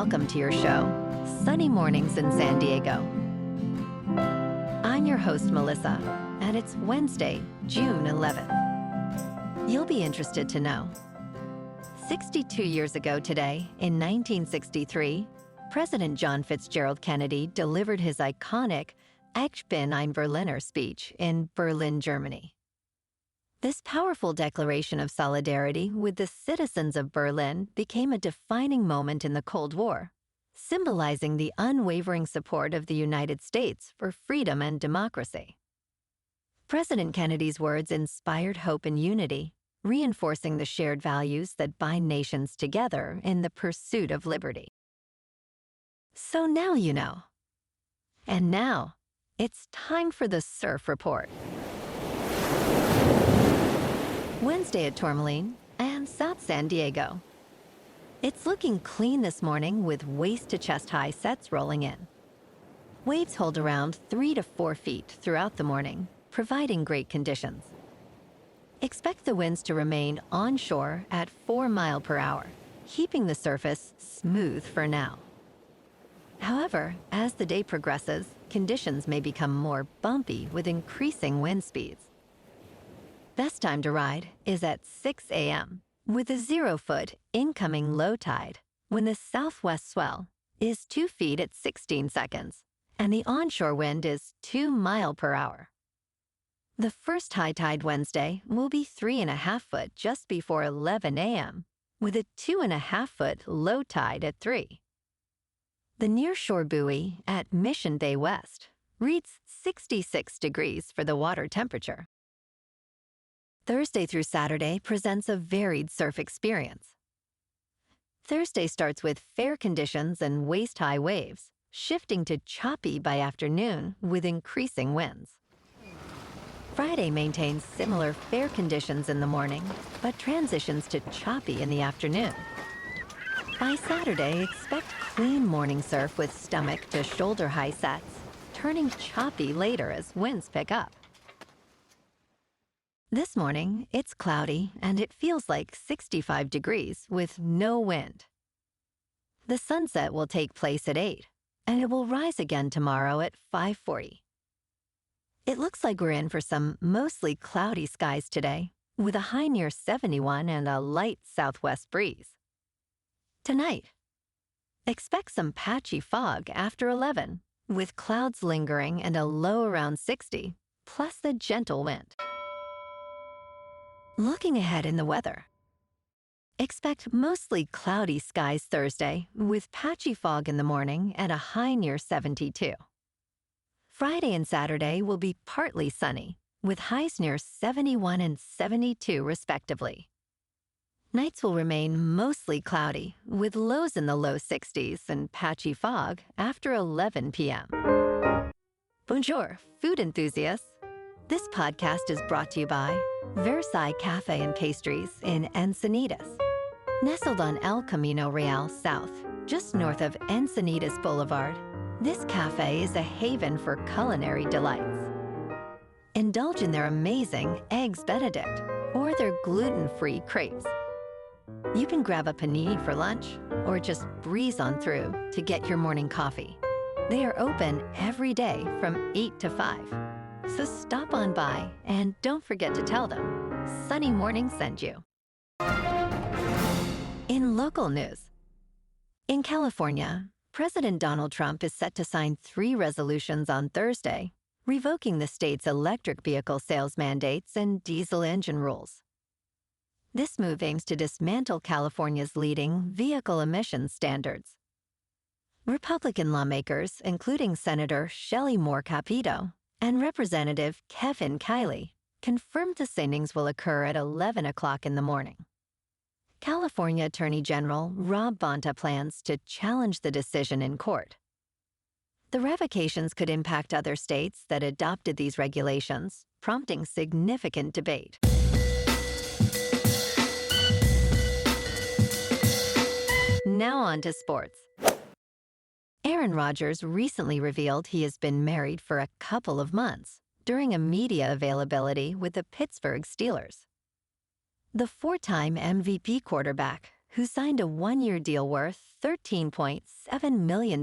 welcome to your show, Sunny Mornings in San Diego. I'm your host, Melissa, and it's Wednesday, June 11th. You'll be interested to know. 62 years ago today, in 1963, President John Fitzgerald Kennedy delivered his iconic Ich bin ein Berliner speech in Berlin, Germany. This powerful declaration of solidarity with the citizens of Berlin became a defining moment in the Cold War, symbolizing the unwavering support of the United States for freedom and democracy. President Kennedy's words inspired hope and unity, reinforcing the shared values that bind nations together in the pursuit of liberty. So now you know. And now, it's time for the Surf Report. Wednesday at Tourmaline and South San Diego. It's looking clean this morning with waist-to-chest high sets rolling in. Waves hold around 3 to 4 feet throughout the morning, providing great conditions. Expect the winds to remain onshore at 4 miles per hour, keeping the surface smooth for now. However, as the day progresses, conditions may become more bumpy with increasing wind speeds. Best time to ride is at 6 a.m. with a 0-foot incoming low tide when the southwest swell is 2 feet at 16 seconds and the onshore wind is 2 miles per hour. The first high tide Wednesday will be 3.5 foot just before 11 a.m. with a 2.5-foot low tide at 3. The nearshore buoy at Mission Bay West reads 66 degrees for the water temperature. Thursday through Saturday presents a varied surf experience. Thursday starts with fair conditions and waist-high waves, shifting to choppy by afternoon with increasing winds. Friday maintains similar fair conditions in the morning, but transitions to choppy in the afternoon. By Saturday, expect clean morning surf with stomach to shoulder-high sets, turning choppy later as winds pick up. This morning, it's cloudy and it feels like 65 degrees with no wind. The sunset will take place at 8, and it will rise again tomorrow at 5:40. It looks like we're in for some mostly cloudy skies today, with a high near 71 and a light southwest breeze. Tonight, expect some patchy fog after 11, with clouds lingering and a low around 60, plus a gentle wind. Looking ahead in the weather. Expect mostly cloudy skies Thursday with patchy fog in the morning at a high near 72. Friday and Saturday will be partly sunny with highs near 71 and 72 respectively. Nights will remain mostly cloudy with lows in the low 60s and patchy fog after 11 p.m. Bonjour, food enthusiasts. This podcast is brought to you by Versailles Cafe and Pastries in Encinitas. Nestled on El Camino Real South, just north of Encinitas Boulevard, this cafe is a haven for culinary delights. Indulge in their amazing Eggs Benedict or their gluten-free crepes. You can grab a panini for lunch or just breeze on through to get your morning coffee. They are open every day from 8 to 5. So stop on by and don't forget to tell them Sunny Morning sent you. In local news. In California, President Donald Trump is set to sign 3 resolutions on Thursday, revoking the state's electric vehicle sales mandates and diesel engine rules. This move aims to dismantle California's leading vehicle emissions standards. Republican lawmakers, including Senator Shelley Moore Capito and Representative Kevin Kiley, confirmed the signings will occur at 11 o'clock in the morning. California Attorney General Rob Bonta plans to challenge the decision in court. The revocations could impact other states that adopted these regulations, prompting significant debate. Now on to sports. Aaron Rodgers recently revealed he has been married for a couple of months during a media availability with the Pittsburgh Steelers. The 4-time MVP quarterback, who signed a one-year deal worth $13.7 million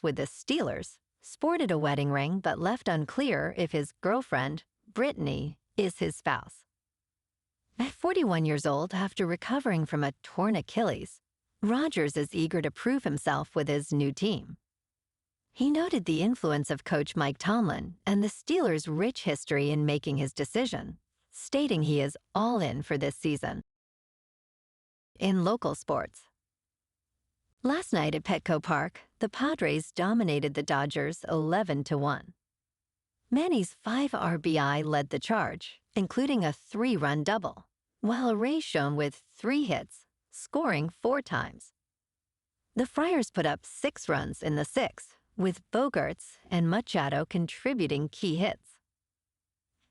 with the Steelers, sported a wedding ring but left unclear if his girlfriend, Brittany, is his spouse. At 41 years old, after recovering from a torn Achilles, Rodgers is eager to prove himself with his new team. He noted the influence of coach Mike Tomlin and the Steelers' rich history in making his decision, stating he is all in for this season. In local sports. Last night at Petco Park, the Padres dominated the Dodgers 11-1. Manny's 5 RBI led the charge, including a 3-run double, while Arraez shone with 3 hits, scoring 4 times. The Friars put up 6 runs in the 6th, with Bogarts and Machado contributing key hits.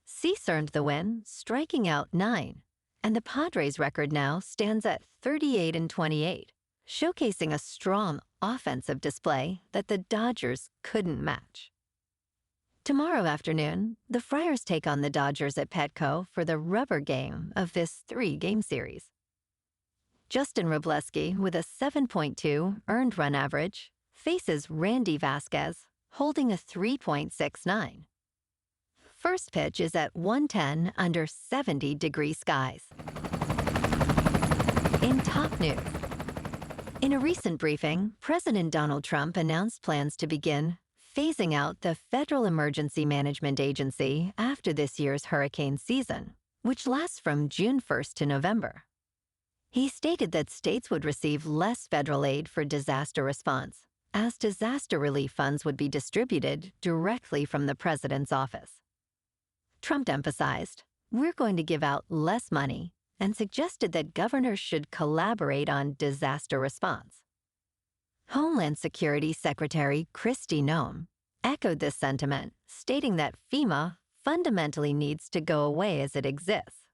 Cease earned the win, striking out 9, and the Padres' record now stands at 38-28, showcasing a strong offensive display that the Dodgers couldn't match. Tomorrow afternoon, the Friars take on the Dodgers at Petco for the rubber game of this 3-game series. Justin Robleski, with a 7.2 earned run average, faces Randy Vasquez, holding a 3.69. First pitch is at 1:10 under 70-degree skies. In top news. In a recent briefing, President Donald Trump announced plans to begin phasing out the Federal Emergency Management Agency after this year's hurricane season, which lasts from June 1st to November. He stated that states would receive less federal aid for disaster response, as disaster relief funds would be distributed directly from the president's office. Trump emphasized, "We're going to give out less money," and suggested that governors should collaborate on disaster response. Homeland Security Secretary Kristi Noem echoed this sentiment, stating that FEMA fundamentally needs to go away as it exists.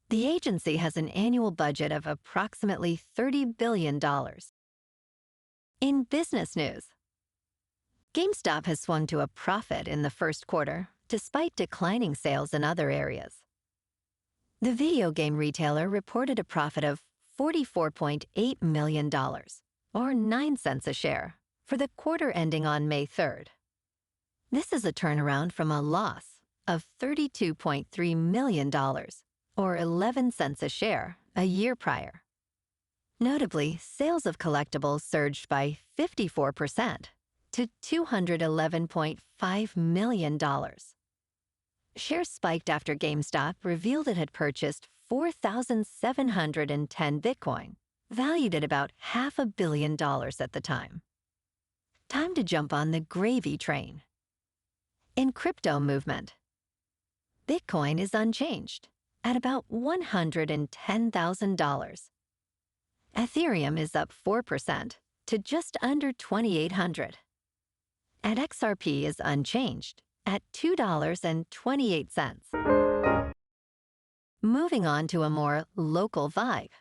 The agency has an annual budget of approximately $30 billion. In business news, GameStop has swung to a profit in the first quarter, despite declining sales in other areas. The video game retailer reported a profit of $44.8 million, or 9 cents a share, for the quarter ending on May 3rd. This is a turnaround from a loss of $32.3 million, or 11 cents a share, a year prior. Notably, sales of collectibles surged by 54% to $211.5 million. Shares spiked after GameStop revealed it had purchased 4,710 Bitcoin, valued at about $500 million at the time. Time to jump on the gravy train. In crypto movement, Bitcoin is unchanged at about $110,000. Ethereum is up 4% to just under 2,800. And XRP is unchanged at $2.28. Moving on to a more local vibe.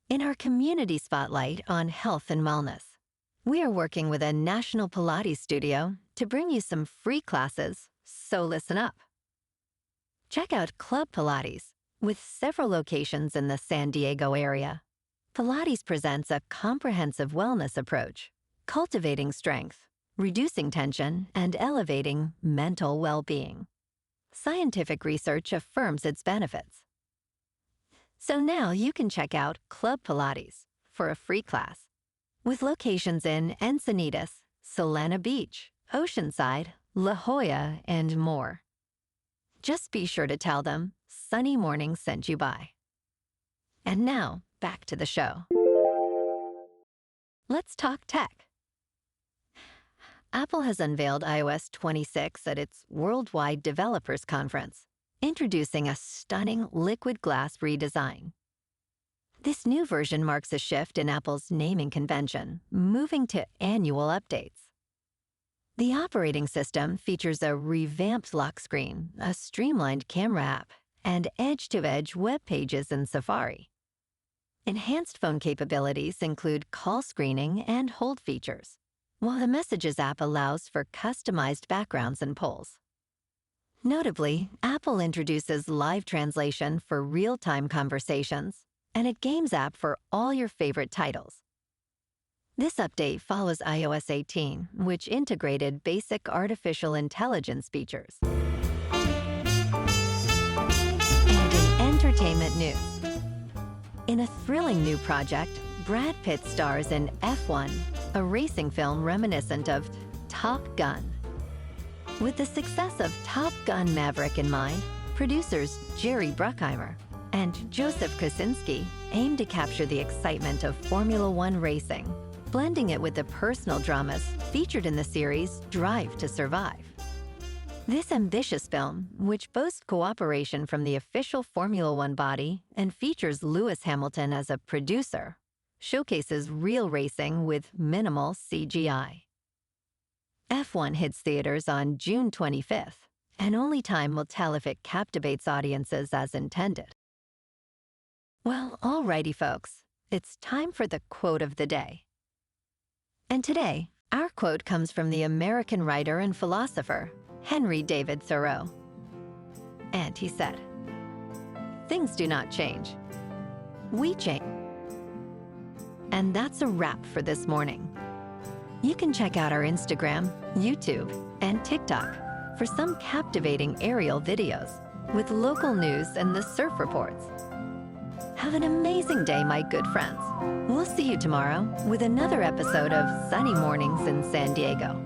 In our community spotlight on health and wellness, we are working with a national Pilates studio to bring you some free classes, so listen up. Check out Club Pilates, with several locations in the San Diego area. Pilates presents a comprehensive wellness approach, cultivating strength, reducing tension, and elevating mental well-being. Scientific research affirms its benefits. So now you can check out Club Pilates for a free class, with locations in Encinitas, Solana Beach, Oceanside, La Jolla, and more. Just be sure to tell them Sunny Morning sent you by. And now, back to the show. Let's talk tech. Apple has unveiled iOS 26 at its Worldwide Developers Conference, introducing a stunning liquid glass redesign. This new version marks a shift in Apple's naming convention, moving to annual updates. The operating system features a revamped lock screen, a streamlined camera app, and edge-to-edge web pages in Safari. Enhanced phone capabilities include call screening and hold features, while the Messages app allows for customized backgrounds and polls. Notably, Apple introduces live translation for real-time conversations, and a games app for all your favorite titles. This update follows iOS 18, which integrated basic artificial intelligence features. And in entertainment news, in a thrilling new project, Brad Pitt stars in F1, a racing film reminiscent of Top Gun. With the success of Top Gun Maverick in mind, producers Jerry Bruckheimer and Joseph Kosinski aim to capture the excitement of Formula One racing, blending it with the personal dramas featured in the series Drive to Survive. This ambitious film, which boasts cooperation from the official Formula One body and features Lewis Hamilton as a producer, showcases real racing with minimal CGI. F1 hits theaters on June 25th, and only time will tell if it captivates audiences as intended. Well, alrighty folks, it's time for the quote of the day. And today, our quote comes from the American writer and philosopher, Henry David Thoreau. And he said, "Things do not change. We change." And that's a wrap for this morning. You can check out our Instagram, YouTube, and TikTok for some captivating aerial videos with local news and the surf reports. Have an amazing day, my good friends. We'll see you tomorrow with another episode of Sunny Mornings in San Diego.